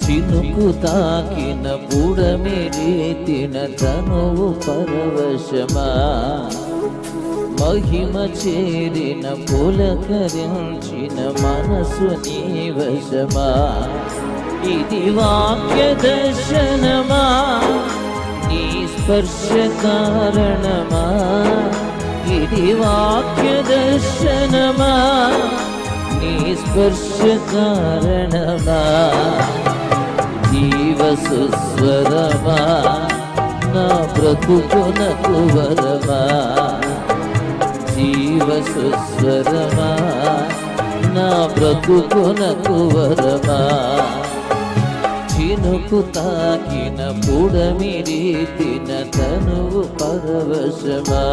చినుకు తాకిన బుడమిరీతిన తనువు పరవశమా, మహిమ చేరిన పులకరించిన మనసు నీ వశమా. ఇది వాక్య దర్శనమా, నీ స్పర్శ కారణమా. ఇది వాక్య దర్శనమా, నీ స్పర్శ కారణమా. జీవ సుస్వరమా, నా బ్రతుకునకు వరమా. జీవ సుస్వరమా, నా బ్రతుకునకు వరమా. చినుకు తాకిన బుడమిరీతిన తనువు పరవశమా.